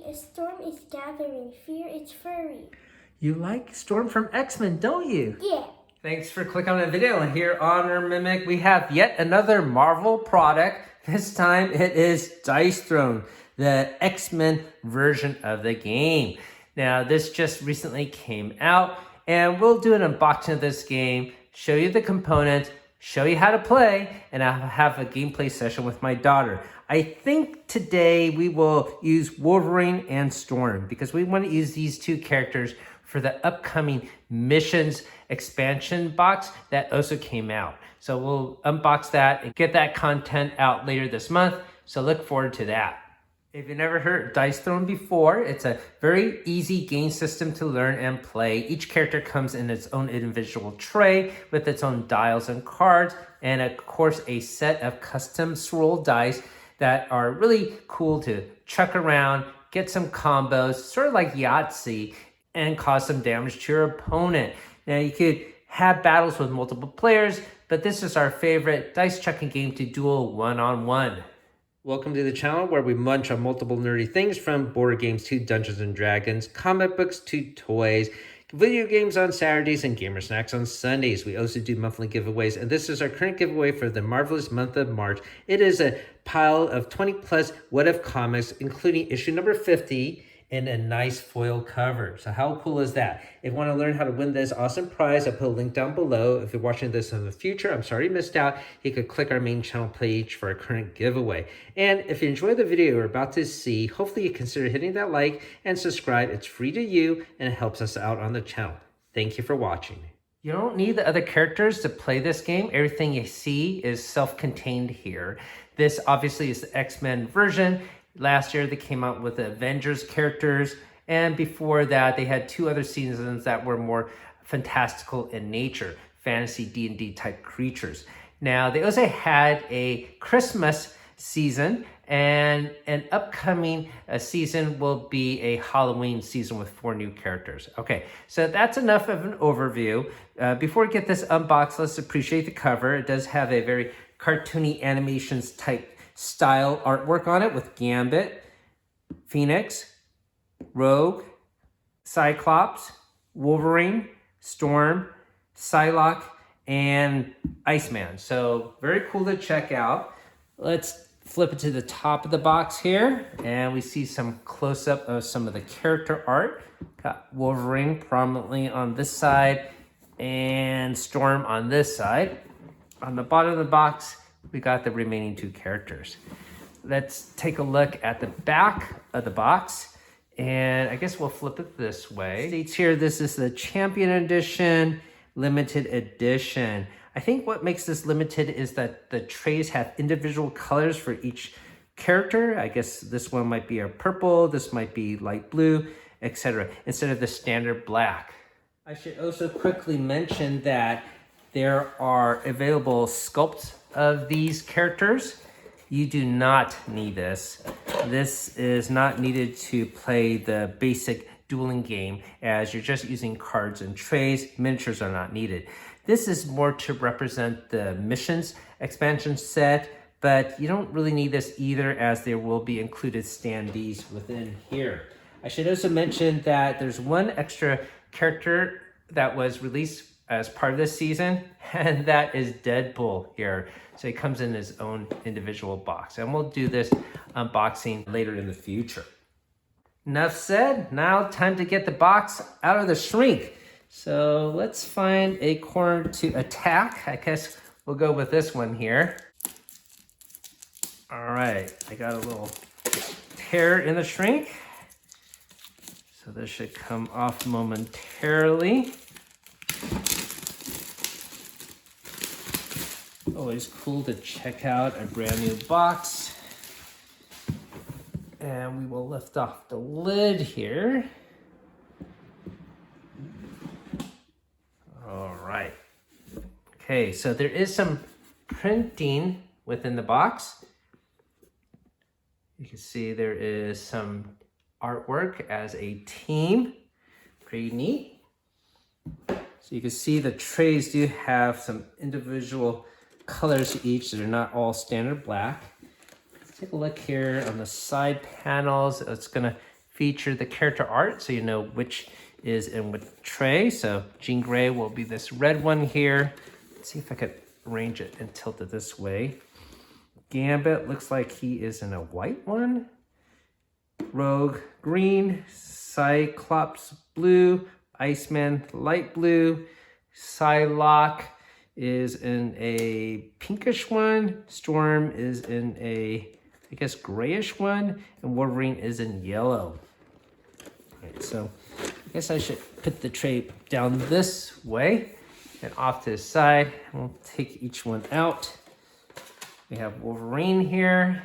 A storm is gathering. Fear it's furry. You like Storm from X-Men, don't you? Yeah. Thanks for clicking on the video. And here on our Mimic, we have yet another Marvel product. This time it is Dice Throne, the X-Men version of the game. Now, this just recently came out, and we'll do an unboxing of this game, show you the components, show you how to play, and I'll have a gameplay session with my daughter. I think today we will use Wolverine and Storm because we want to use these two characters for the upcoming Missions expansion box that also came out. So we'll unbox that and get that content out later this month. So look forward to that. If you've never heard Dice Throne before, it's a very easy game system to learn and play. Each character comes in its own individual tray with its own dials and cards, and of course a set of custom swirl dice that are really cool to chuck around, get some combos, sort of like Yahtzee, and cause some damage to your opponent. Now you could have battles with multiple players, but this is our favorite dice chucking game to duel one-on-one. Welcome to the channel where we munch on multiple nerdy things from board games to Dungeons & Dragons, comic books to toys, video games on Saturdays, and gamer snacks on Sundays. We also do monthly giveaways, and this is our current giveaway for the marvelous month of March. It is a pile of 20 plus What If comics, including issue number 50, in a nice foil cover. So how cool is that? If you want to learn how to win this awesome prize, I'll put a link down below. If you're watching this in the future, I'm sorry you missed out. You could click our main channel page for our current giveaway. And if you enjoyed the video you're about to see, hopefully you consider hitting that like and subscribe. It's free to you and it helps us out on the channel. Thank you for watching. You don't need the other characters to play this game. Everything you see is self-contained here. This obviously is the X-Men version. Last year, they came out with the Avengers characters, and before that, they had two other seasons that were more fantastical in nature, fantasy D&D type creatures. Now, they also had a Christmas season, and an upcoming season will be a Halloween season with 4 new characters. Okay, so that's enough of an overview. Before we get this unboxed, let's appreciate the cover. It does have a very cartoony animations type style artwork on it with Gambit, Phoenix, Rogue, Cyclops, Wolverine, Storm, Psylocke, and Iceman. So very cool to check out. Let's flip it to the top of the box here, and we see some close-up of some of the character art. Got Wolverine prominently on this side and Storm on this side. On the bottom of the box, we got the remaining 2 characters. Let's take a look at the back of the box. And I guess we'll flip it this way. It states here, this is the Champion Edition, limited edition. I think what makes this limited is that the trays have individual colors for each character. I guess this one might be a purple, this might be light blue, etc., instead of the standard black. I should also quickly mention that there are available sculpts of these characters. You do not need this. This is not needed to play the basic dueling game, as you're just using cards and trays. Miniatures are not needed. This is more to represent the Missions expansion set, but you don't really need this either, as there will be included standees within here. I should also mention that there's one extra character that was released as part of this season, and that is Deadpool here. So he comes in his own individual box, and we'll do this unboxing later in the future. Enough said, now time to get the box out of the shrink. So let's find a corner to attack. I guess we'll go with this one here. All right, I got a little tear in the shrink. So this should come off momentarily. Always cool to check out a brand new box. And we will lift off the lid here. All right. Okay, so there is some printing within the box. You can see there is some artwork as a team. Pretty neat. So you can see the trays do have some individual colors each. They're not all standard black. Let's take a look here on the side panels. It's gonna feature the character art so you know which is in which tray. So Jean Grey will be this red one here. Let's see if I could arrange it and tilt it this way. Gambit looks like he is in a white one. Rogue green, Cyclops blue, Iceman light blue, Psylocke is in a pinkish one, Storm is in a, I guess, grayish one, and Wolverine is in yellow. All right, so I guess I should put the tray down this way and off to the side. We'll take each one out. We have Wolverine here,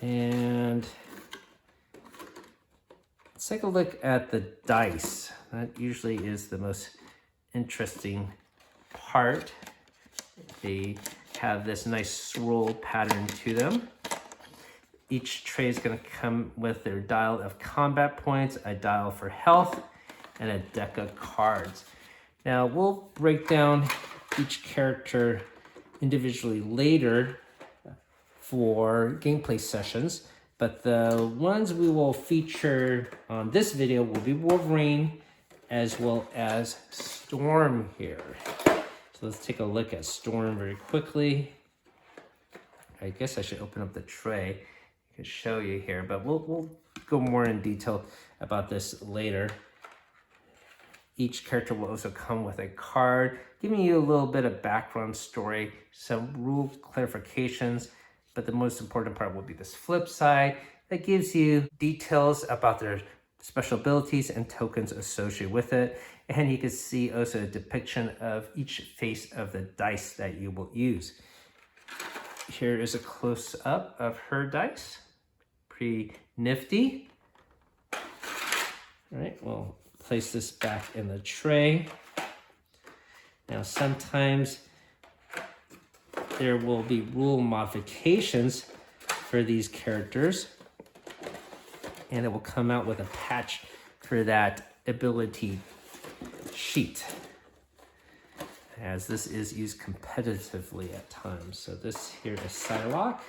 and let's take a look at the dice. That usually is the most interesting part. They have this nice swirl pattern to them. Each tray is going to come with their dial of combat points, a dial for health, and a deck of cards. Now we'll break down each character individually later for gameplay sessions, but the ones we will feature on this video will be Wolverine as well as Storm here. So let's take a look at Storm very quickly. I guess I should open up the tray. I can show you here, but we'll go more in detail about this later. Each character will also come with a card, giving you a little bit of background story, some rule clarifications, but the most important part will be this flip side that gives you details about their special abilities and tokens associated with it. And you can see also a depiction of each face of the dice that you will use. Here is a close-up of her dice. Pretty nifty. All right, we'll place this back in the tray. Now, sometimes there will be rule modifications for these characters, and it will come out with a patch for that ability sheet, as this is used competitively at times. So this here is Psylocke.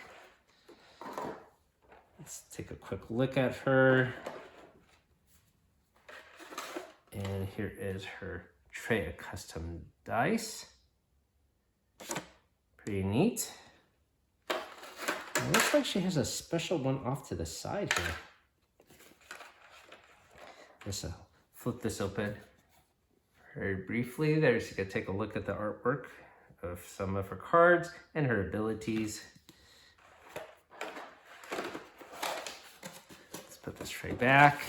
Let's take a quick look at her. And here is her tray of custom dice. Pretty neat. It looks like she has a special one off to the side here. Just flip this open very briefly there so you can take a look at the artwork of some of her cards and her abilities. Let's put this tray back.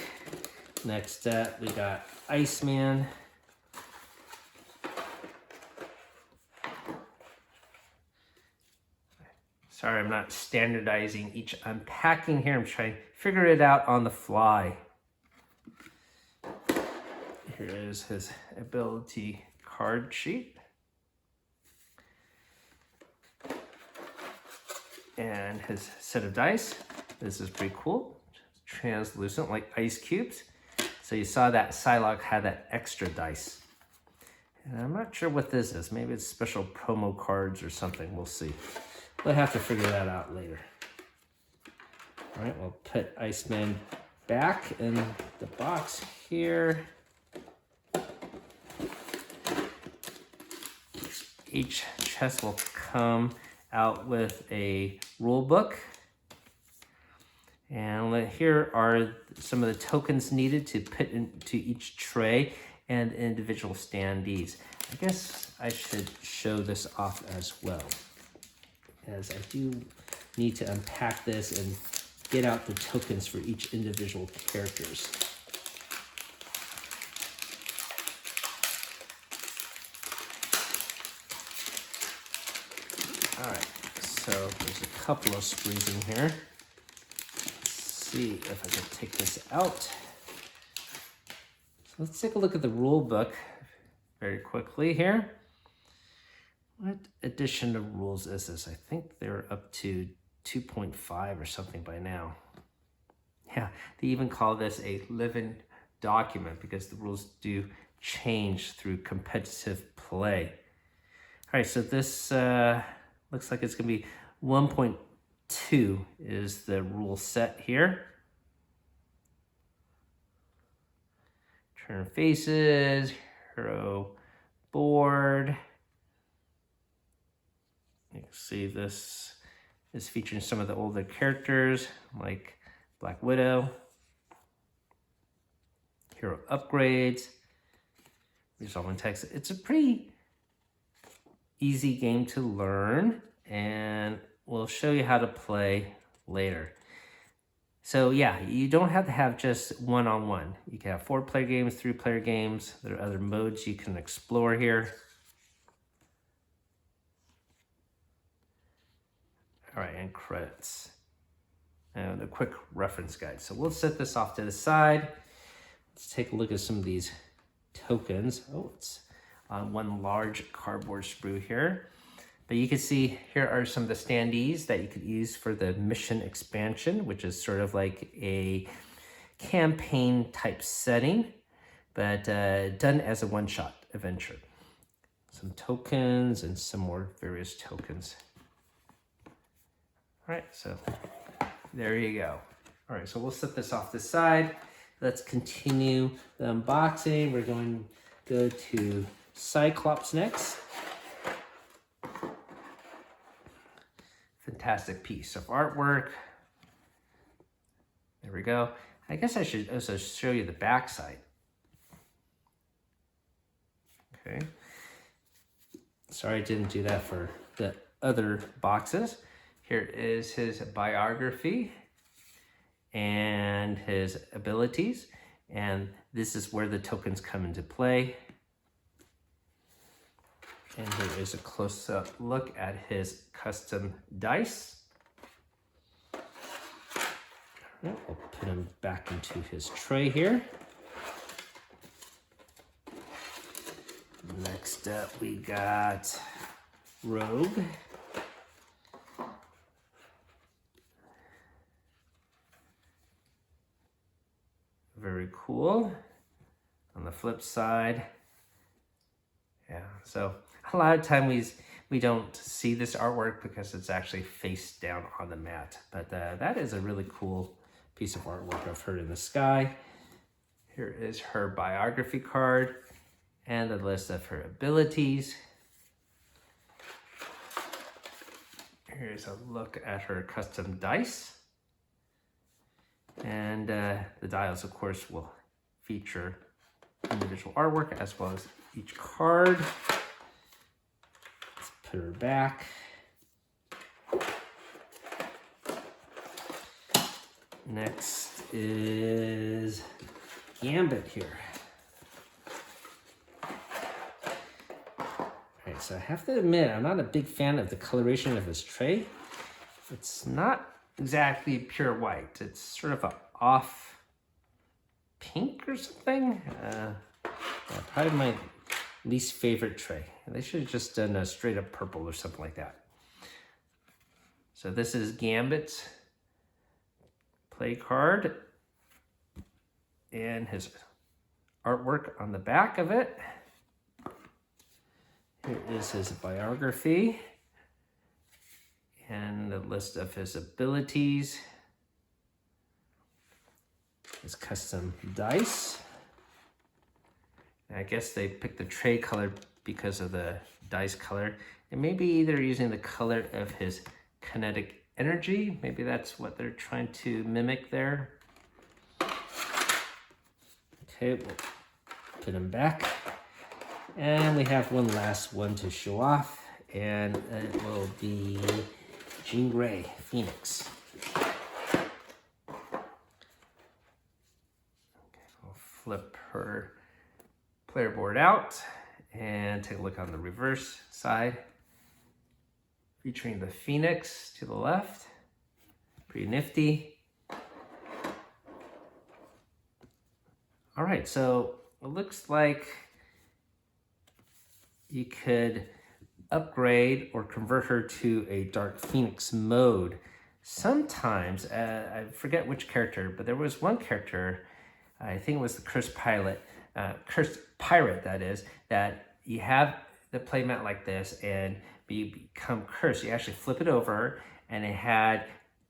Next up, we got Iceman. Sorry, I'm not standardizing each unpacking here. I'm trying to figure it out on the fly. Here is his ability card sheet. And his set of dice. This is pretty cool. Translucent, like ice cubes. So you saw that Psylocke had that extra dice. And I'm not sure what this is. Maybe it's special promo cards or something. We'll see. We'll have to figure that out later. All right, we'll put Iceman back in the box here. Each chest will come out with a rule book. And here are some of the tokens needed to put into each tray and individual standees. I guess I should show this off as well, as I do need to unpack this and get out the tokens for each individual characters. All right, so there's a couple of screws in here. See if I can take this out. So let's take a look at the rule book very quickly here. What edition of rules is this? I think they're up to 2.5 or something by now. Yeah, they even call this a living document because the rules do change through competitive play. All right, so this looks like it's gonna be 1.2 is the rule set here. Turn faces, hero board. You can see this is featuring some of the older characters like Black Widow. Hero upgrades. Resolving text. It's a pretty easy game to learn, and we'll show you how to play later. So yeah, you don't have to have just one-on-one. You can have 4-player games, 3-player games. There are other modes you can explore here. All right, and credits. And a quick reference guide. So we'll set this off to the side. Let's take a look at some of these tokens. Oh, it's on one large cardboard sprue here. But you can see here are some of the standees that you could use for the mission expansion, which is sort of like a campaign type setting, but done as a one-shot adventure. Some tokens and some more various tokens. All right, so there you go. All right, so we'll set this off to the side. Let's continue the unboxing. We're going to go to Cyclops next. Fantastic piece of artwork. There we go. I guess I should also show you the back side. Okay. Sorry I didn't do that for the other boxes. Here is his biography and his abilities. And this is where the tokens come into play. And here is a close-up look at his custom dice. I'll put him back into his tray here. Next up, we got Rogue. Very cool. On the flip side, yeah, so a lot of times we don't see this artwork because it's actually face down on the mat. But that is a really cool piece of artwork of her in the sky. Here is her biography card and the list of her abilities. Here's a look at her custom dice. And the dials, of course, will feature individual artwork as well as each card. Let's put her back. Next is Gambit here. All right, so I have to admit, I'm not a big fan of the coloration of this tray. It's not exactly pure white. It's sort of a off pink or something. Yeah, probably my least favorite tray. They should have just done a straight up purple or something like that. So this is Gambit's play card and his artwork on the back of it. Here is his biography and the list of his abilities, his custom dice. And I guess they picked the tray color because of the dice color, and maybe they're using the color of his kinetic energy. Maybe that's what they're trying to mimic there. Okay, we'll put him back. And we have one last one to show off, and it will be Jean Grey, Phoenix. I'll flip her player board out and take a look on the reverse side, featuring the Phoenix to the left. Pretty nifty. All right, so it looks like you could upgrade or convert her to a Dark Phoenix mode. Sometimes, I forget which character, but there was one character, I think it was the Cursed Pirate, that is, that you have the playmat like this and you become cursed. You actually flip it over and it had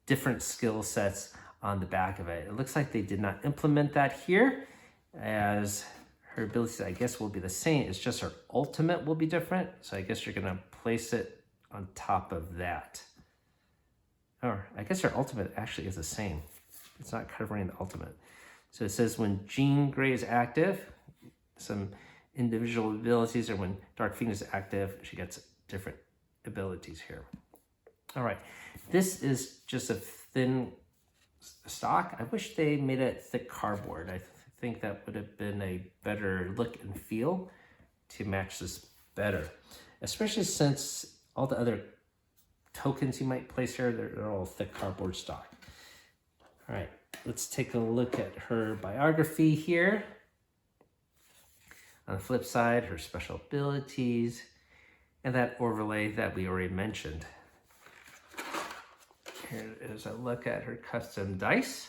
different skill sets on the back of it. It looks like they did not implement that here, as her abilities, I guess, will be the same. It's just her ultimate will be different. So I guess you're going to place it on top of that. Or I guess her ultimate actually is the same. It's not covering the ultimate. So it says when Jean Grey is active, some individual abilities, or when Dark Phoenix is active, she gets different abilities here. All right, this is just a thin stock. I wish they made it thick cardboard. I think that would have been a better look and feel to match this better, especially since all the other tokens you might place here, they're all thick cardboard stock. All right, let's take a look at her biography here. On the flip side, her special abilities, and that overlay that we already mentioned. Here is a look at her custom dice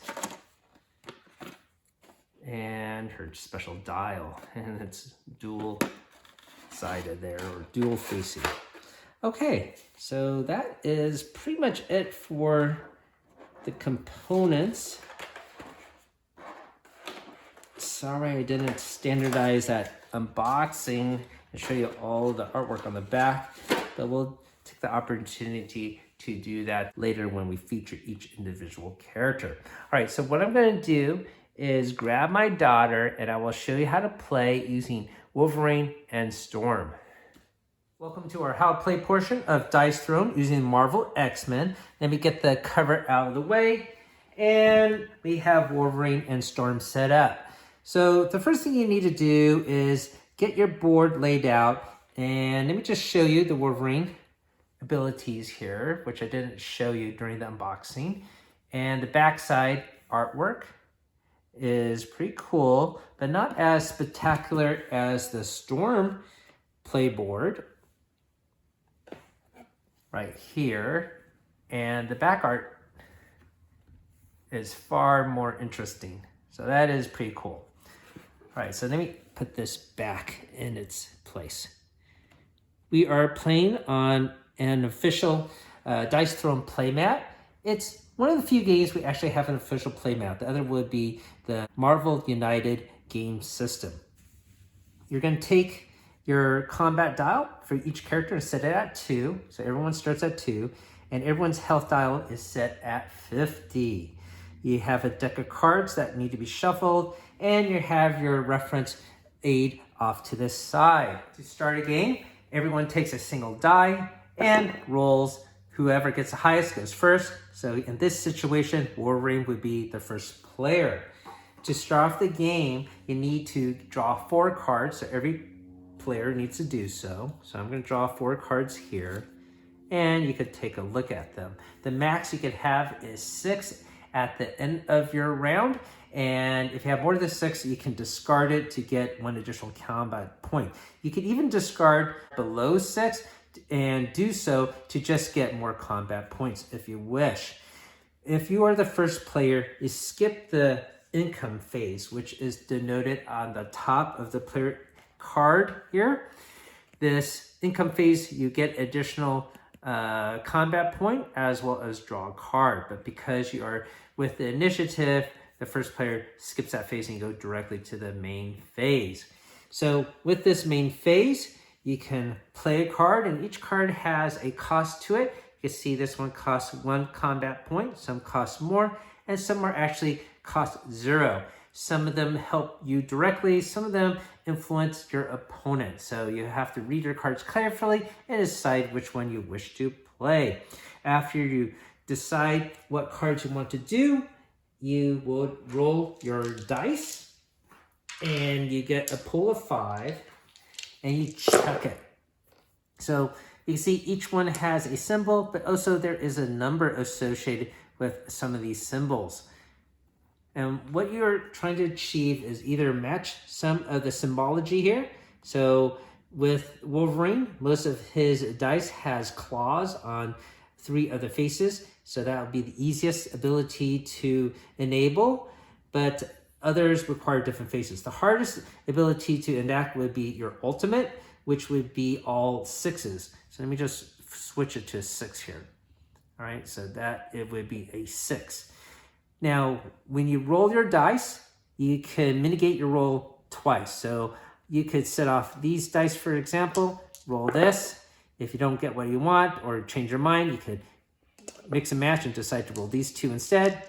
and her special dial, and it's dual-sided there, or dual-facing. Okay, so that is pretty much it for the components. Sorry I didn't standardize that unboxing and show you all the artwork on the back, but we'll take the opportunity to do that later when we feature each individual character. All right, so what I'm going to do is grab my daughter and I will show you how to play using Wolverine and Storm. Welcome to our how to play portion of Dice Throne using Marvel X-Men. Let me get the cover out of the way, and we have Wolverine and Storm set up. So the first thing you need to do is get your board laid out, and let me just show you the Wolverine abilities here, which I didn't show you during the unboxing. And the backside artwork is pretty cool, but not as spectacular as the Storm playboard right here. And the back art is far more interesting. So that is pretty cool. All right, so let me put this back in its place. We are playing on an official Dice Throne playmat. It's one of the few games we actually have an official playmat. The other would be the Marvel United game system. You're going to take your combat dial for each character and set it at 2. So everyone starts at 2, and everyone's health dial is set at 50. You have a deck of cards that need to be shuffled, and you have your reference aid off to the side. To start a game, everyone takes a single die and rolls. Whoever gets the highest goes first. So in this situation, Wolverine would be the first player. To start off the game, you need to draw 4 cards. So every player needs to do so. So I'm going to draw 4 cards here, and you could take a look at them. The max you could have is 6 at the end of your round, and if you have more than 6, you can discard it to get 1 additional combat point. You could even discard below 6 and do so to just get more combat points if you wish. If you are the first player, you skip the income phase, which is denoted on the top of the player card here. This income phase, you get additional combat point as well as draw a card. But because you are with the initiative, the first player skips that phase and you go directly to the main phase. So with this main phase, you can play a card, and each card has a cost to it. You can see this one costs 1 combat point, some cost more, and some are actually cost 0. Some of them help you directly, some of them influence your opponent. So you have to read your cards carefully and decide which one you wish to play. After you decide what cards you want to do, you will roll your dice, and you get a pool of 5, and you chuck it. So you can see each one has a symbol, but also there is a number associated with some of these symbols. And what you're trying to achieve is either match some of the symbology here. So with Wolverine, most of his dice has claws on 3 of the faces. So that would be the easiest ability to enable, but others require different faces. The hardest ability to enact would be your ultimate, which would be all 6s. So let me just switch it to a 6 here. All right, so that it would be a 6. Now, when you roll your dice, you can mitigate your roll twice. So you could set off these dice, for example, roll this. If you don't get what you want or change your mind, you could mix and match and decide to roll these two instead.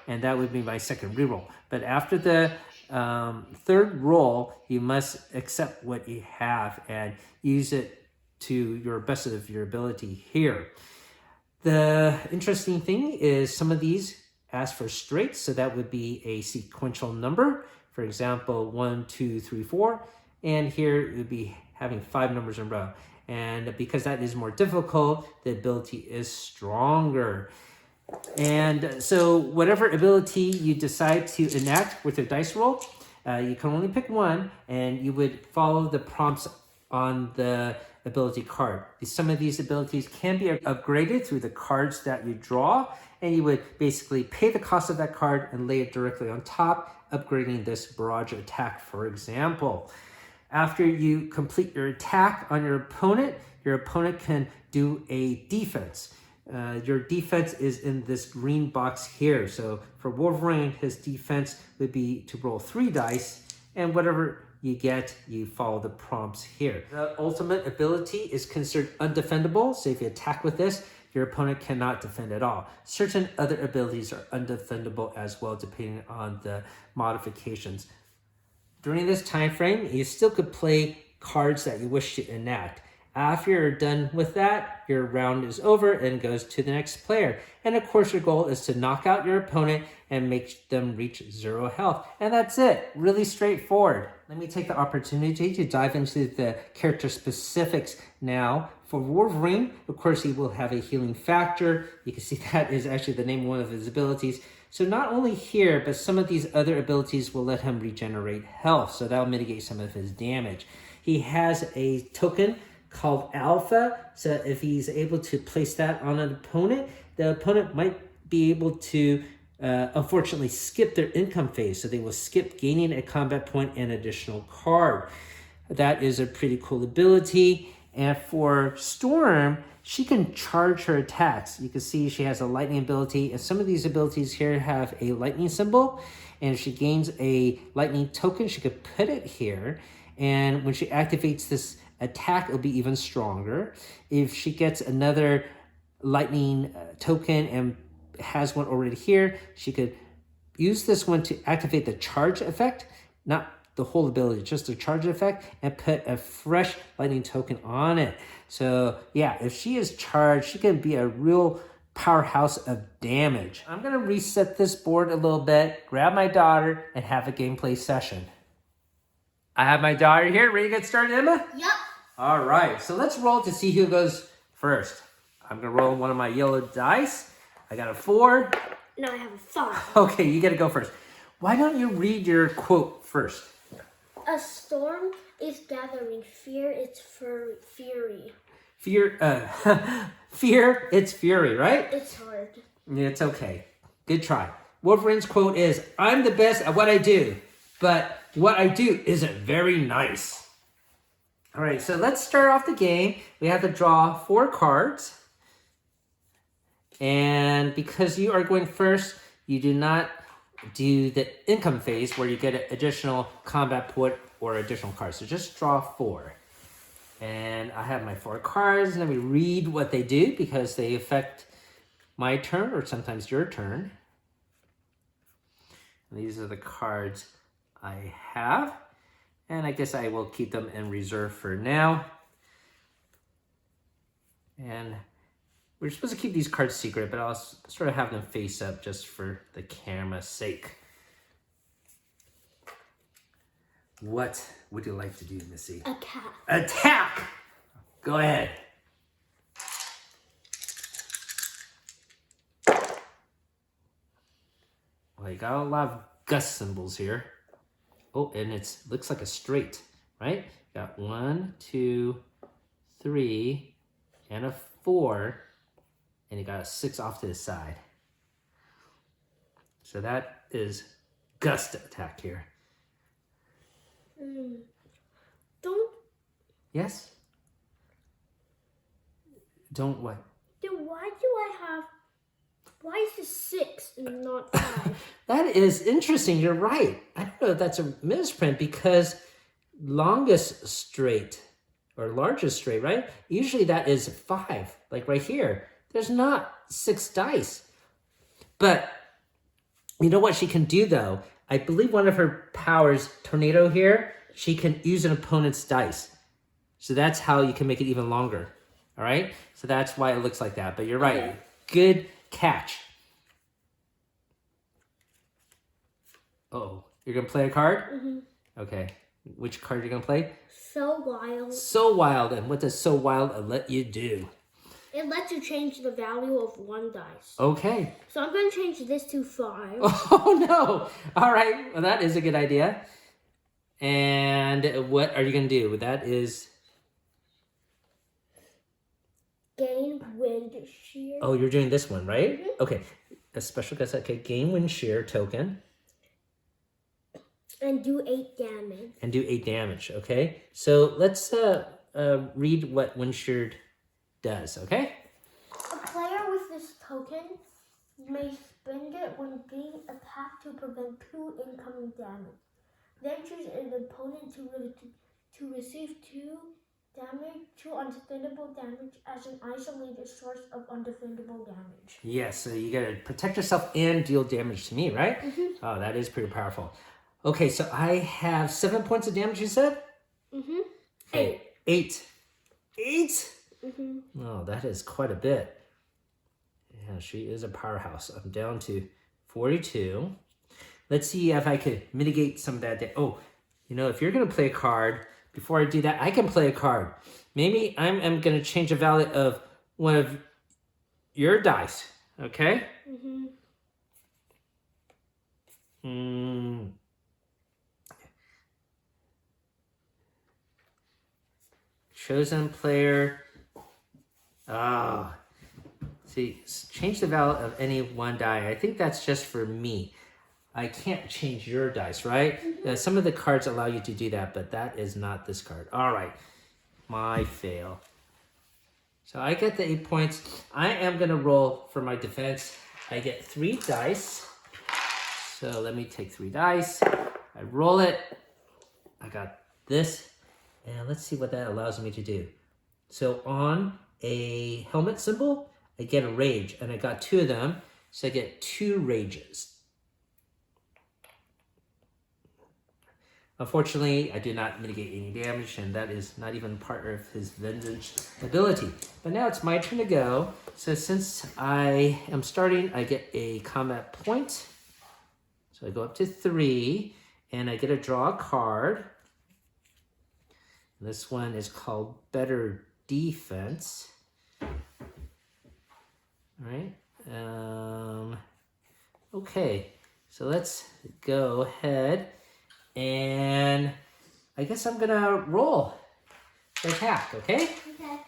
And that would be my second reroll. But after the third roll, you must accept what you have and use it to your best of your ability here. The interesting thing is some of these ask for straights, so that would be a sequential number. For example, 1, 2, 3, 4. And here it would be having 5 numbers in a row. And because that is more difficult, the ability is stronger. And so whatever ability you decide to enact with your dice roll, you can only pick one, and you would follow the prompts on the ability card. Some of these abilities can be upgraded through the cards that you draw, and you would basically pay the cost of that card and lay it directly on top, upgrading this barrage attack, for example. After you complete your attack on your opponent can do a defense. Your defense is in this green box here. So for Wolverine, his defense would be to roll 3 dice, and whatever you get, you follow the prompts here. The ultimate ability is considered undefendable. So if you attack with this, your opponent cannot defend at all. Certain other abilities are undefendable as well, depending on the modifications. During this time frame, you still could play cards that you wish to enact. After you're done with that, your round is over and goes to the next player. And of course, your goal is to knock out your opponent and make them reach 0 health. And that's it. Really straightforward. Let me take the opportunity to dive into the character specifics now. For Wolverine, of course, he will have a healing factor. You can see that is actually the name of one of his abilities. So not only here, but some of these other abilities will let him regenerate health. So that'll mitigate some of his damage. He has a token called Alpha. So if he's able to place that on an opponent, the opponent might be able to unfortunately skip their income phase. So they will skip gaining a combat point and additional card. That is a pretty cool ability. And for Storm, she can charge her attacks. You can see she has a lightning ability, and some of these abilities here have a lightning symbol. And if she gains a lightning token, she could put it here. And when she activates this attack, it'll be even stronger. If she gets another lightning token and has one already here, she could use this one to activate the charge effect, not the whole ability, just the charge effect, and put a fresh lightning token on it. So yeah, if she is charged, she can be a real powerhouse of damage. I'm gonna reset this board a little bit, grab my daughter, and have a gameplay session. I have my daughter here, ready to get started, Emma? Yep. All right, so let's roll to see who goes first. I'm gonna roll one of my yellow dice. I got a 4. No, I have a 5. Okay, you gotta go first. Why don't you read your quote first? A storm is gathering. Fear its fury. Fear its fury, right? It's hard. It's okay. Good try. Wolverine's quote is, I'm the best at what I do, but what I do isn't very nice. All right, so let's start off the game. We have to draw 4 cards. And because you are going first, you do not do the income phase where you get an additional combat point or additional cards. So just draw 4. And I have my 4 cards. Let me read what they do because they affect my turn or sometimes your turn. And these are the cards I have. And I guess I will keep them in reserve for now. And we're supposed to keep these cards secret, but I'll sort of have them face up just for the camera's sake. What would you like to do, Missy? Attack. Attack! Go ahead. Well, you got a lot of gust symbols here. Oh, and it looks like a straight, right? Got 1, 2, 3, and a 4. And you got a 6 off to the side. So that is gust attack here. Don't. Yes? Don't what? Then why do I have? Why is it 6 and not 5? That is interesting. You're right. I don't know if that's a misprint because longest straight or largest straight, right? Usually that is 5, like right here. There's not 6 dice. But you know what she can do though? I believe one of her powers, Tornado here, she can use an opponent's dice. So that's how you can make it even longer. All right? So that's why it looks like that. But you're right. Okay. Good catch. Uh-oh. You're going to play a card? Mm-hmm. Okay. Which card are you going to play? So wild. So Wild. And what does So Wild let you do? It lets you change the value of 1 dice. Okay. So I'm going to change this to 5. Oh, no. All right. Well, that is a good idea. And what are you going to do? That is... Gain wind shear. Oh, you're doing this one, right? Mhm. Okay. A special guess. Okay. Gain Wind Shear token. And do 8 damage. And do 8 damage, okay? So let's read what Wind Shear does, okay? A player with this token may spend it when being attacked to prevent 2 incoming damage. Then choose an opponent to receive 2 undefendable damage as an isolated source of undefendable damage. Yes, so you gotta protect yourself and deal damage to me, right? Mm-hmm. Oh, that is pretty powerful. Okay, so I have 7 points of damage, you said? Mm-hmm. Okay, 8. 8? Mm-hmm. Oh, that is quite a bit. Yeah, she is a powerhouse. I'm down to 42. Let's see if I could mitigate some of that. Oh, you know, if you're going to play a card, before I do that, I can play a card. Maybe I'm going to change the value of one of your dice, okay? Mm-hmm. Chosen player. See, change the value of any 1 die. I think that's just for me. I can't change your dice, right? Some of the cards allow you to do that, but that is not this card. All right, my fail. So I get the 8 points. I am gonna roll for my defense. I get 3 dice. So let me take 3 dice. I roll it. I got this. And let's see what that allows me to do. So on a helmet symbol, I get a rage, and I got 2 of them, so I get 2 rages. Unfortunately, I did not mitigate any damage, and that is not even part of his vengeance ability. But now it's my turn to go. So since I am starting, I get a combat point. So I go up to 3, and I get to draw a card. This one is called Better Defense. All right. Okay. So let's go ahead, and I guess I'm gonna roll the attack. Okay. Okay.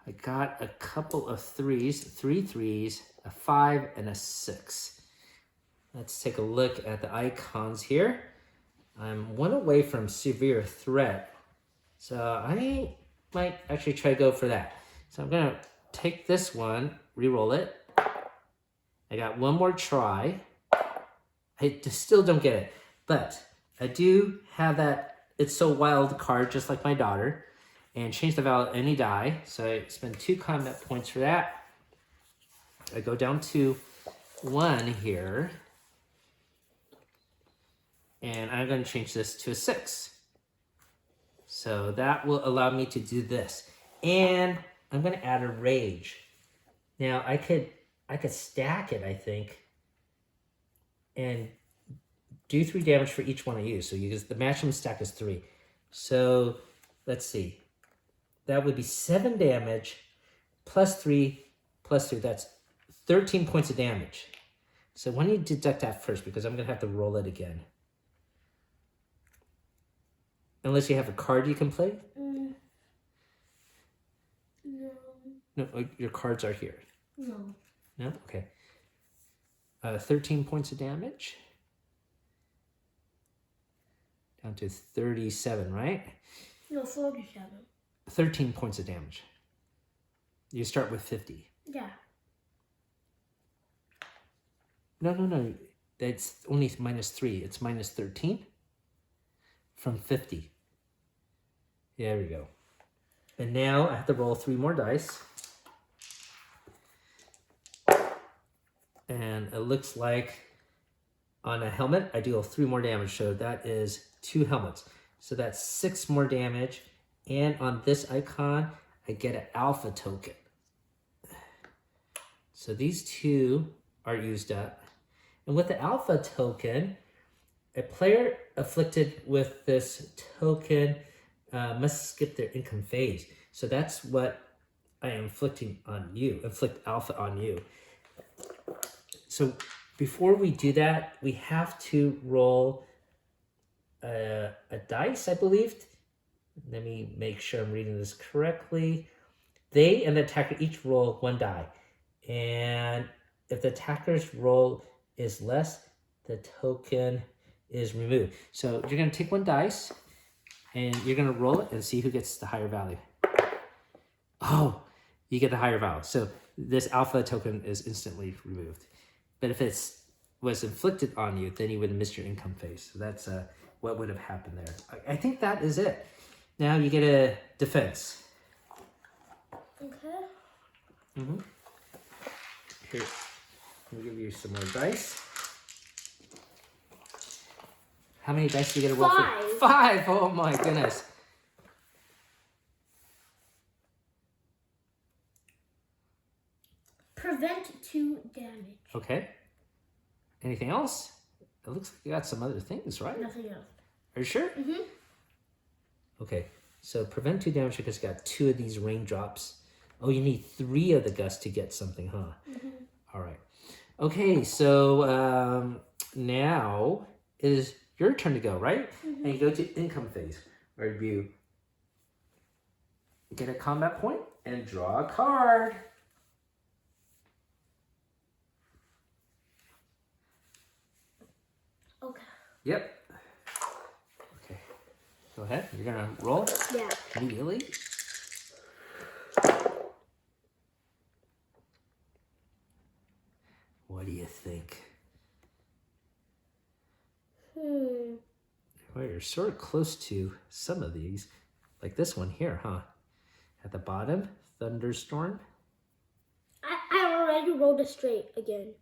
I got a couple of 3s, 3 3s, a 5, and a 6. Let's take a look at the icons here. I'm 1 away from severe threat, so I might actually try to go for that. So I'm gonna take this one, re-roll it. I got 1 more try. I still don't get it, but I do have that It's So Wild card, just like my daughter, and change the value of any die. So I spend 2 combat points for that. I go down to 1 here. And I'm going to change this to a 6. So that will allow me to do this. And I'm going to add a rage. Now I could stack it, I think, and do 3 damage for each one I use. So you use the maximum stack is 3. So let's see. That would be 7 damage plus 3 plus 3. That's 13 points of damage. So why don't you deduct that first, because I'm going to have to roll it again. Unless you have a card you can play? No. No, your cards are here. No. No? Okay. 13 points of damage. Down to 37, right? No, 47. 13 points of damage. You start with 50. Yeah. No. That's only -3. It's -13 from 50. There we go. And now I have to roll 3 more dice. And it looks like on a helmet, I deal 3 more damage. So that is 2 helmets. So that's 6 more damage. And on this icon, I get an alpha token. So these 2 are used up. And with the alpha token, a player afflicted with this token must skip their income phase. So that's what I am inflicting on you, inflict alpha on you. So before we do that, we have to roll a dice, I believe. Let me make sure I'm reading this correctly. They and the attacker each roll 1 die. And if the attacker's roll is less, the token is removed. So you're going to take 1 dice, and you're going to roll it and see who gets the higher value. Oh, you get the higher value. So this alpha token is instantly removed. But if it was inflicted on you, then you would have missed your income phase. So that's what would have happened there. I think that is it. Now you get a defense. Okay. Mm-hmm. Here, let me give you some more dice. How many dice do you get to roll for? 5. 5! Oh my goodness. Prevent 2 damage. Okay. Anything else? It looks like you got some other things, right? Nothing else. Are you sure? Mm-hmm. Okay. So prevent 2 damage because you got 2 of these raindrops. Oh, you need 3 of the gust to get something, huh? Mm-hmm. All right. Okay, so now it is your turn to go, right? Mm-hmm. And you go to income phase, where you get a combat point and draw a card. Okay. Yep. Okay. Go ahead. You're gonna roll Yeah. immediately. What do you think? Well, you're sort of close to some of these, like this one here, huh? At the bottom, thunderstorm. I already rolled a straight again.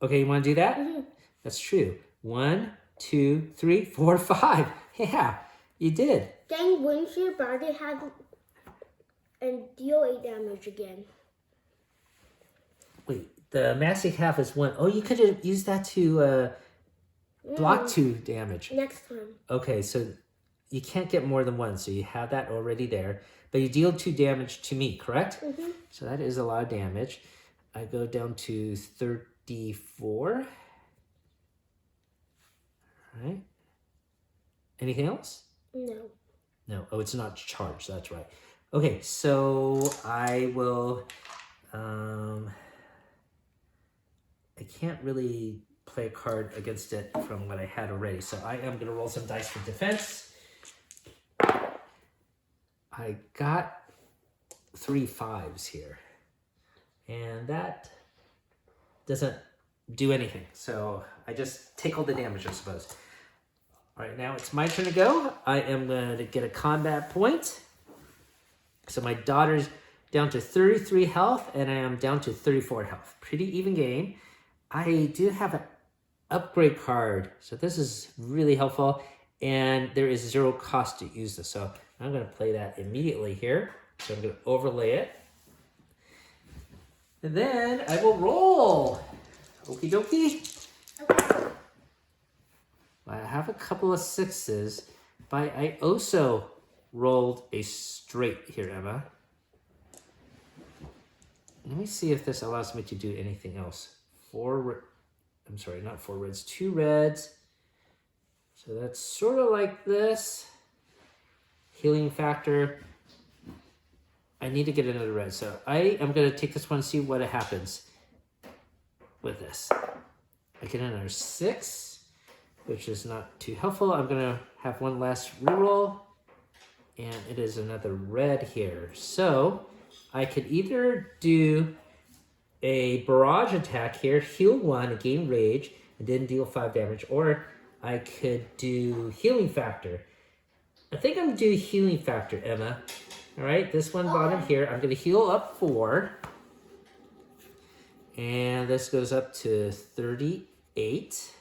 Okay, you want to do that? Mm-hmm. That's true. 1, 2, 3, 4, 5. Yeah, you did. Gain windshield, but I did have and deal 8 damage again. Wait, the magic half is 1. Oh, you could have used that to block 2 damage. Next time. Okay, so you can't get more than 1, so you have that already there. But you deal 2 damage to me, correct? Mm-hmm. So that is a lot of damage. I go down to 34. All right. Anything else? No. No. Oh, it's not charged. That's right. Okay, so I will... I can't really play a card against it from what I had already. So I am going to roll some dice for defense. I got 3 5s here. And that doesn't do anything. So I just take all the damage, I suppose. All right, now it's my turn to go. I am going to get a combat point. So my daughter's down to 33 health, and I am down to 34 health. Pretty even game. I do have an upgrade card, so this is really helpful, and there is 0 cost to use this. So I'm going to play that immediately here. So I'm going to overlay it. And then I will roll. Okie dokie. Okay. I have a couple of 6s, but I also rolled a straight here, Emma. Let me see if this allows me to do anything else. 4, I'm sorry, not 4 reds, 2 reds. So that's sort of like this. Healing factor. I need to get another red. So I am going to take this one and see what happens with this. I get another 6, which is not too helpful. I'm going to have one last reroll. And it is another red here. So I could either do a barrage attack here, heal 1, gain rage, and then deal 5 damage. Or I could do healing factor. I think I'm gonna do healing factor, Emma. All right, this one bottom here, I'm gonna heal up 4. And this goes up to 38.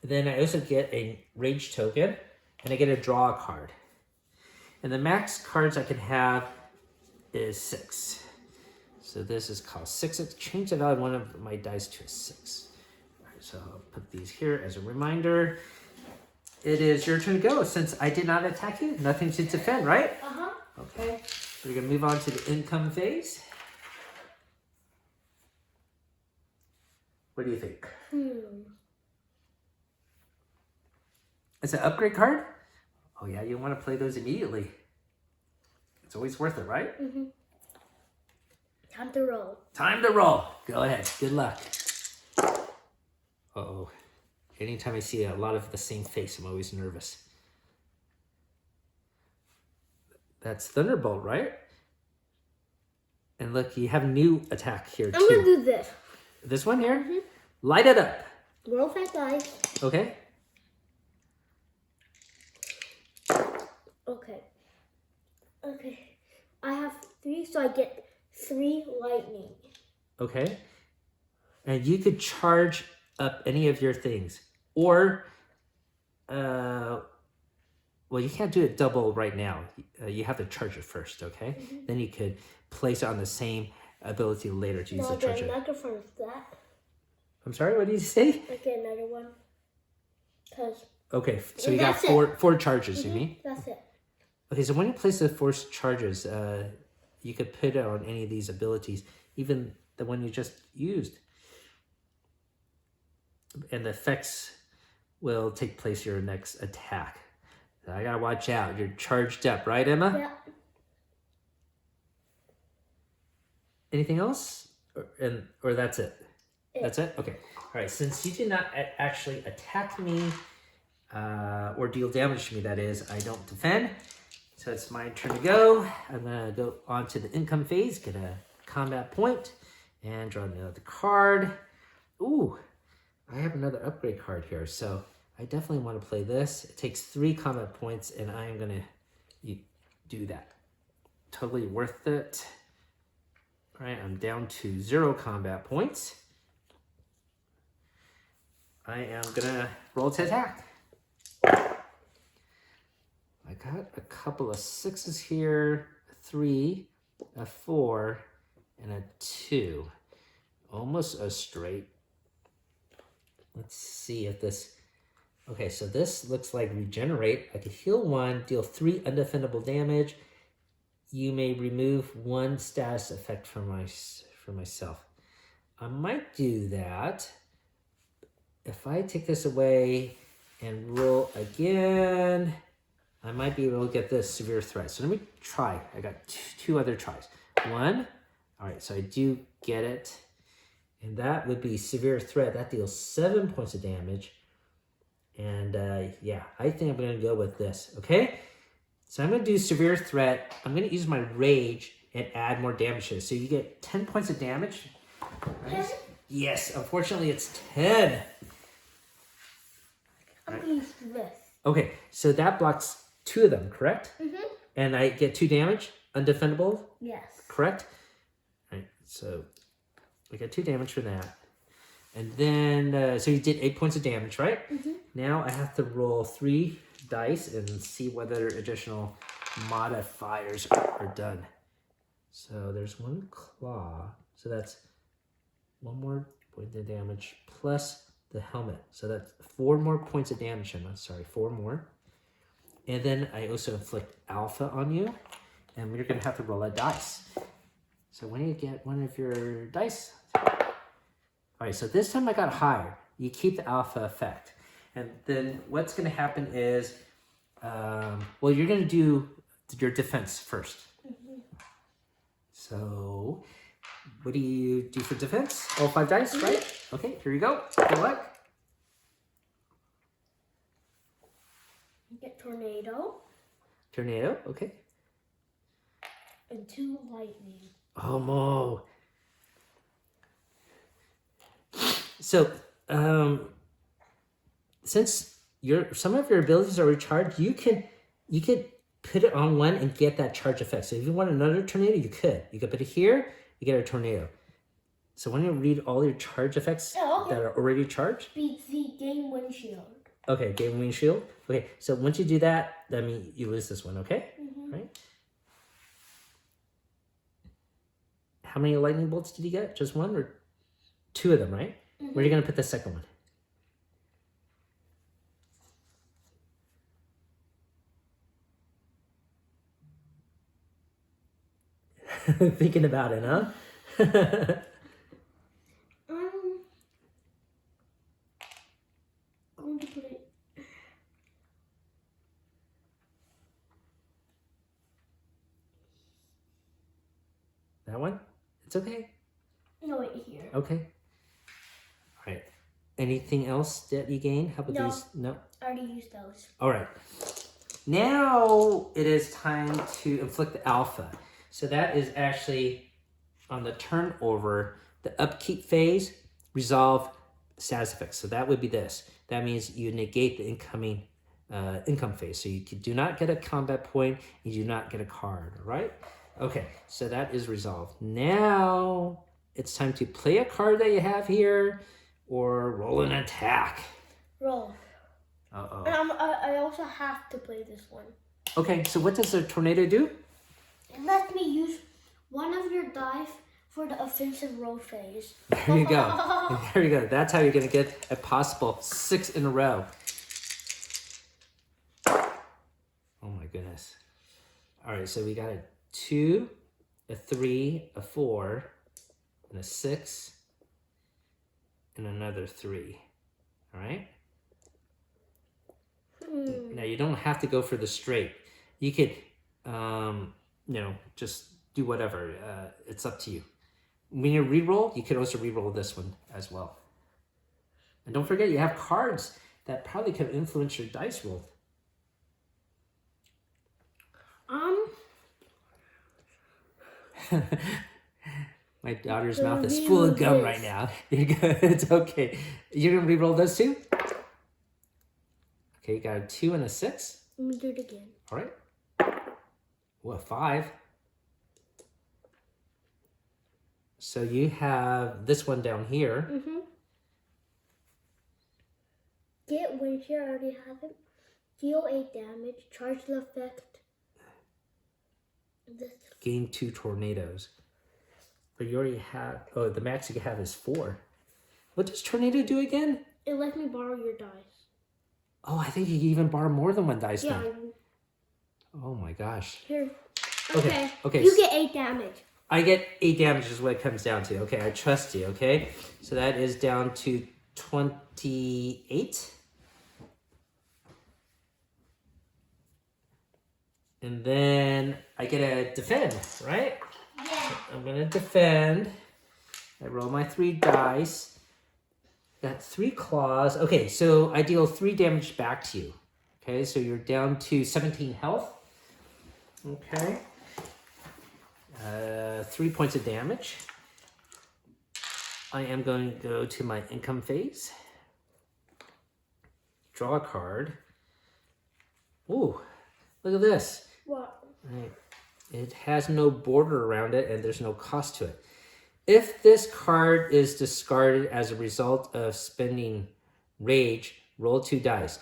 Then I also get a rage token, and I get to draw a card. And the max cards I can have is 6. So this is cost 6. Let's change the value of one of my dice to a 6. All right, so I'll put these here as a reminder. It is your turn to go. Since I did not attack you, nothing to defend, right? Uh-huh. Okay. We're going to move on to the income phase. What do you think? It's an upgrade card? Oh yeah, you want to play those immediately. It's always worth it, right? Mm-hmm. Time to roll. Time to roll. Go ahead. Good luck. Uh-oh. Anytime I see a lot of the same face, I'm always nervous. That's Thunderbolt, right? And look, you have a new attack here too. I'm gonna do this. This one here? Mm-hmm. Light it up. Roll 5 dice. Okay. Okay. I have 3, so I get 3 lightning. Okay. And you could charge up any of your things. Or, well, you can't do it double right now. You have to charge it first, okay? Mm-hmm. Then you could place it on the same ability later to use the charger. No, another one with that. I'm sorry, what did you say? I get another one. Okay, so you got four charges, mm-hmm. You mean? That's it. Okay, so when you place the 4 charges, you could put it on any of these abilities, even the one you just used. And the effects will take place your next attack. So I gotta watch out. You're charged up, right, Emma? Yeah. Anything else? Or that's it? That's it? Okay. All right, since you did not actually attack me, or deal damage to me, that is, I don't defend. So it's my turn to go. I'm gonna go on to the income phase, get a combat point, and draw another card. Ooh, I have another upgrade card here, so I definitely want to play this. It takes 3 combat points, and I am gonna do that. Totally worth it. All right, I'm down to 0 combat points. I am gonna roll to attack. I got a couple of 6s here, a 3, a 4, and a 2. Almost a straight. Let's see if this... Okay, so this looks like regenerate. I can heal 1, deal 3 undefendable damage. You may remove 1 status effect from myself. I might do that. If I take this away and roll again, I might be able to get this severe threat. So let me try. I got 2 other tries. 1. All right, so I do get it. And that would be severe threat. That deals 7 points of damage. And yeah, I think I'm going to go with this. Okay? So I'm going to do severe threat. I'm going to use my rage and add more damage to it. So you get 10 points of damage. Right? Yes, unfortunately it's 10. I'm going to use this. Okay, so that blocks 2 of them, correct? Mm-hmm. And I get 2 damage, undefendable? Yes. Correct? All right, so we got 2 damage for that. And then, so you did 8 points of damage, right? Mm-hmm. Now I have to roll 3 dice and see whether additional modifiers are done. So there's 1 claw. So that's 1 more point of damage plus the helmet. So that's 4 more points of damage, Emma. Sorry, 4 more. And then I also inflict alpha on you. And we're going to have to roll a dice. So when you get one of your dice... All right, so this time I got higher. You keep the alpha effect. And then what's going to happen is, well, you're going to do your defense first. Mm-hmm. So what do you do for defense? All 5 dice, mm-hmm. Right? Okay, here you go. Good luck. You get tornado. Tornado, okay. and 2 lightning. Oh, Mo. So, since some of your abilities are recharged, you could put it on one and get that charge effect. So if you want another tornado, you could. You could put it here, you get a tornado. So why don't you read all your charge effects that are already charged? Beats the game windshield. Okay, game windshield. Okay, so once you do that, that means you lose this one, okay? Right? How many lightning bolts did you get? Just one or 2 of them, right? Where are you going to put the second one? Thinking about it, huh? I'm going to put it. That one? It's okay. No, wait, here. Okay. All right. Anything else that you gained? How about these? No. I already used those. All right. Now it is time to inflict the alpha. So that is actually on the turnover, the upkeep phase, resolve status effects. So that would be this. That means you negate the incoming income phase. So you do not get a combat point, you do not get a card, right? Okay, so that is resolved. Now it's time to play a card that you have here or roll an attack. Roll. Uh-oh. And I also have to play this one. Okay, so what does the tornado do? It lets me use one of your dice for the offensive roll phase. There you go. There you go. That's how you're going to get a possible 6 in a row. Oh my goodness. All right, so we got a 2, a 3, a 4, and a 6, and another 3. All right? Now, you don't have to go for the straight. You could, just do whatever. It's up to you. When you re-roll, you could also re-roll this one as well. And don't forget, you have cards that probably could influence your dice roll. My daughter's mouth is full of gum right now. It's okay. You're going to re-roll those two? Okay, you got a 2 and a 6. Let me do it again. All right. Ooh, a 5. So you have this one down here. Get windshield, I already have it. Deal 8 damage. Charge the effect. Gain 2 tornadoes. But you already have... Oh, the max you can have is 4. What does tornado do again? It lets me borrow your dice. Oh, I think you can even borrow more than one dice Yeah. then. Oh my gosh. Here. Okay. You get 8 damage. I get 8 damage is what it comes down to. Okay, I trust you, okay? So that is down to 28. And then I get a defend, right? Yeah. I'm gonna defend. I roll my 3 dice. Got 3 claws. Okay, so I deal 3 damage back to you. Okay, so you're down to 17 health. Okay. 3 points of damage. I am going to go to my income phase. Draw a card. Ooh, look at this. What? Right. It has no border around it and there's no cost to it. If this card is discarded as a result of spending rage, roll 2 dice.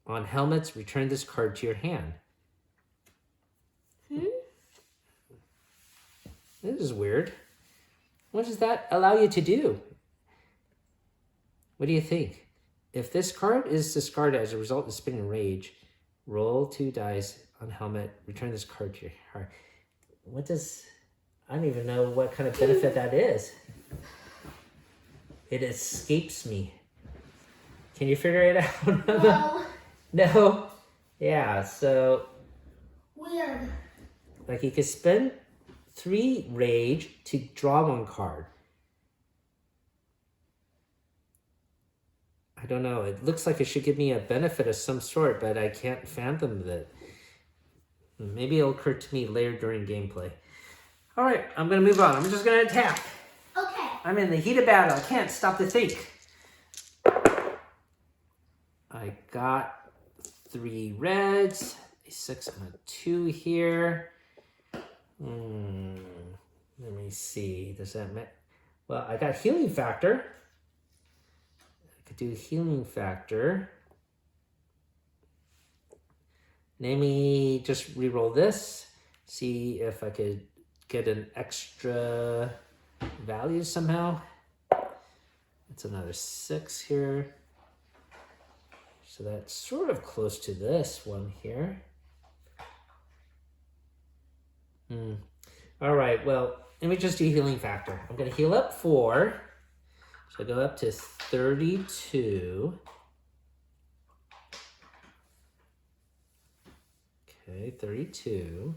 On helmets, return this card to your hand. This is weird. What does that allow you to do? What do you think? If this card is discarded as a result of spending rage, roll 2 dice on helmet, return this card to your heart. What does... I don't even know what kind of benefit that is. It escapes me. Can you figure it out? No. No? Yeah, so... Weird. Like you could spend 3 rage to draw 1 card. I don't know. It looks like it should give me a benefit of some sort, but I can't fathom that. Maybe it'll occur to me later during gameplay. All right, I'm gonna move on. I'm just gonna attack. Okay. I'm in the heat of battle. I can't stop to think. I got 3 reds, a 6 and a 2 here. Let me see. Does that matter? Well, I got healing factor. I could do healing factor. Let me just re-roll this. See if I could get an extra value somehow. It's another 6 here. So that's sort of close to this one here. All right, well, let me just do healing factor. I'm going to heal up 4. So I go up to 32. Okay, 32.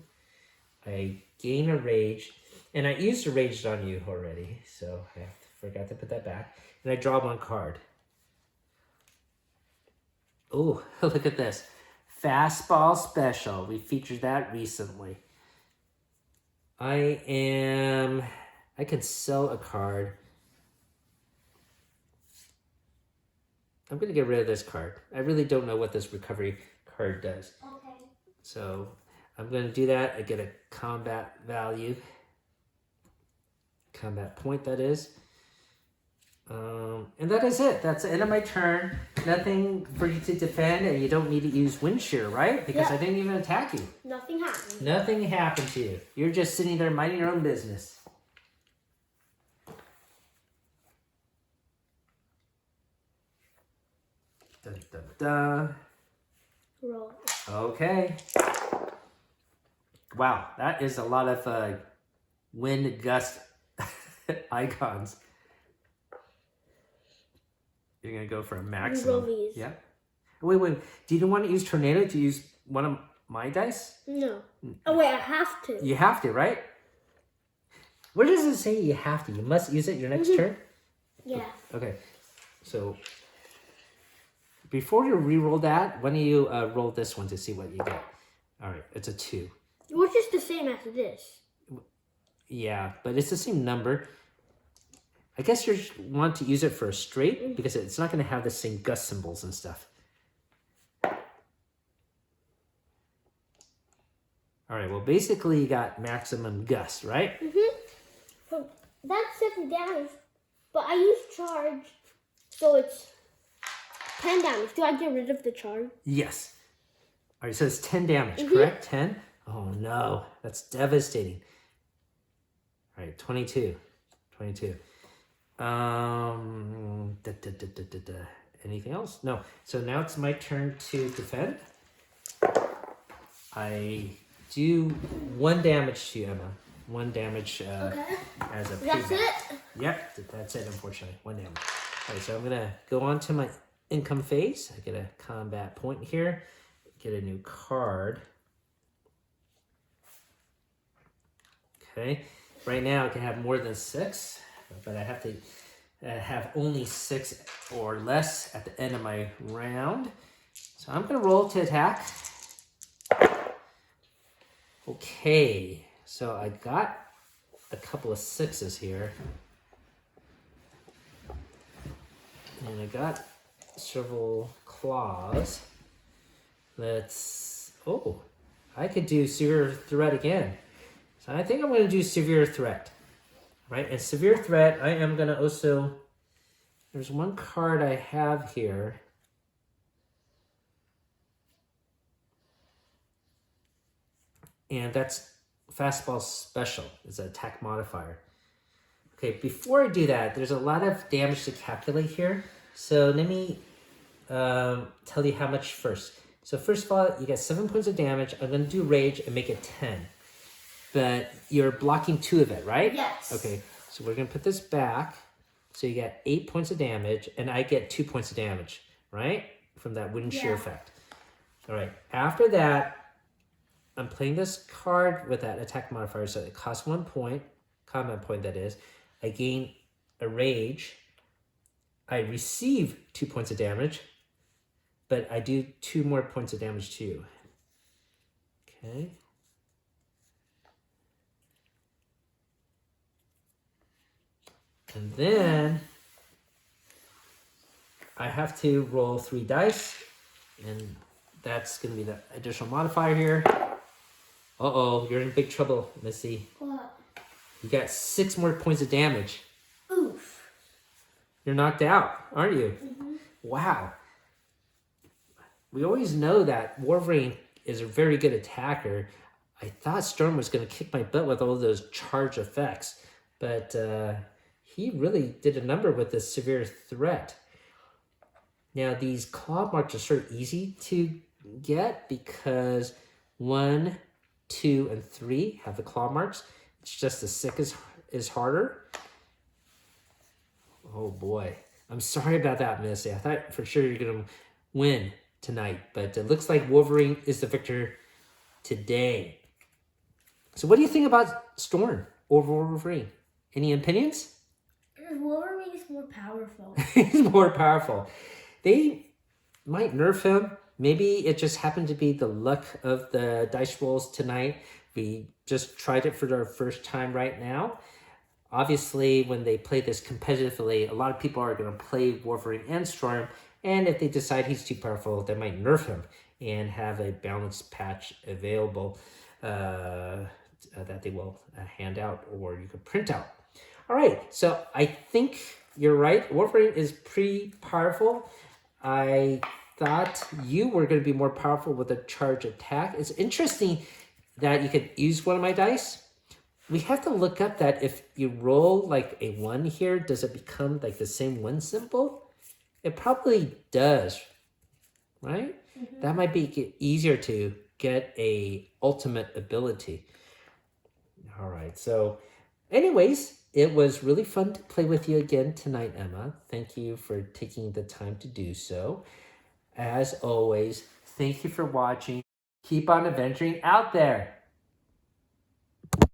I gain a rage. And I used a rage on you already, so I forgot to put that back. And I draw 1 card. Oh, look at this. Fastball special. We featured that recently. I can sell a card. I'm going to get rid of this card. I really don't know what this recovery card does. Okay. So I'm going to do that. I get a combat value. Combat point, that is. And that is it. That's the end of my turn. Nothing for you to defend, and you don't need to use wind shear, right? Because I didn't even attack you. Nothing happened. Nothing happened to you. You're just sitting there minding your own business. Dun, dun, dun. Roll. Okay. Wow, that is a lot of wind gust icons. You're going to go for a maximum. These. Yeah. Wait. Do you want to use tornado to use one of my dice? No. Oh, wait, I have to. You have to, right? Where does it say you have to? You must use it your next turn? Yeah. Okay. So, before you re-roll that, why don't you roll this one to see what you get? All right, it's a 2. Which is the same as this. Yeah, but it's the same number. I guess you want to use it for a straight because it's not going to have the same gust symbols and stuff. All right, well, basically you got maximum gust, right? So that's 7 damage, but I use charge, so it's 10 damage. Do I get rid of the charge? Yes. All right, so it's 10 damage, correct? 10? Oh, no. That's devastating. All right, 22. 22. Anything else? No. So now it's my turn to defend. I do 1 damage to you, Emma. 1 damage as a That's payback. it? Yep, that's it, unfortunately. 1 damage. All right, so I'm going to go on to my income phase. I get a combat point here. Get a new card. Okay. Right now I can have more than 6, but I have to have only 6 or less at the end of my round. So I'm going to roll to attack. Okay. So I got a couple of 6s here. And I got several claws. I could do severe threat again. So I think I'm going to do severe threat. Right? And severe threat, I am going to also, there's 1 card I have here. And that's fastball special. It's an attack modifier. Okay, before I do that, there's a lot of damage to calculate here. So let me tell you how much first. So first of all, you get 7 points of damage. I'm going to do rage and make it 10. But you're blocking 2 of it, right? Yes. Okay, so we're going to put this back. So you get 8 points of damage, and I get 2 points of damage, right? From that wind shear effect. All right, after that, I'm playing this card with that attack modifier, so it costs 1 point, combat point that is. I gain a rage. I receive 2 points of damage, but I do 2 more points of damage to you. Okay. And then I have to roll 3 dice, and that's going to be the additional modifier here. Uh-oh, you're in big trouble, Missy. What? You got 6 more points of damage. Oof. You're knocked out, aren't you? Mm-hmm. Wow. We always know that Wolverine is a very good attacker. I thought Storm was going to kick my butt with all those charge effects, but he really did a number with this severe threat. Now, these claw marks are sort of easy to get because 1, 2, and 3 have the claw marks. It's just the 6 is harder. Oh boy. I'm sorry about that, Missy. I thought for sure you're going to win tonight, but it looks like Wolverine is the victor today. So what do you think about Storm over Wolverine? Any opinions? Wolverine is more powerful. He's more powerful. They might nerf him. Maybe it just happened to be the luck of the dice rolls tonight. We just tried it for our first time right now. Obviously, when they play this competitively, a lot of people are going to play Wolverine and Storm. And if they decide he's too powerful, they might nerf him and have a balanced patch available that they will hand out or you could print out. All right, so I think you're right. Wolverine is pretty powerful. I thought you were going to be more powerful with a charge attack. It's interesting that you could use one of my dice. We have to look up that if you roll like a 1 here, does it become like the same 1 symbol? It probably does, right? Mm-hmm. That might be easier to get a ultimate ability. All right, so anyways, it was really fun to play with you again tonight, Emma. Thank you for taking the time to do so. As always, thank you for watching. Keep on adventuring out there.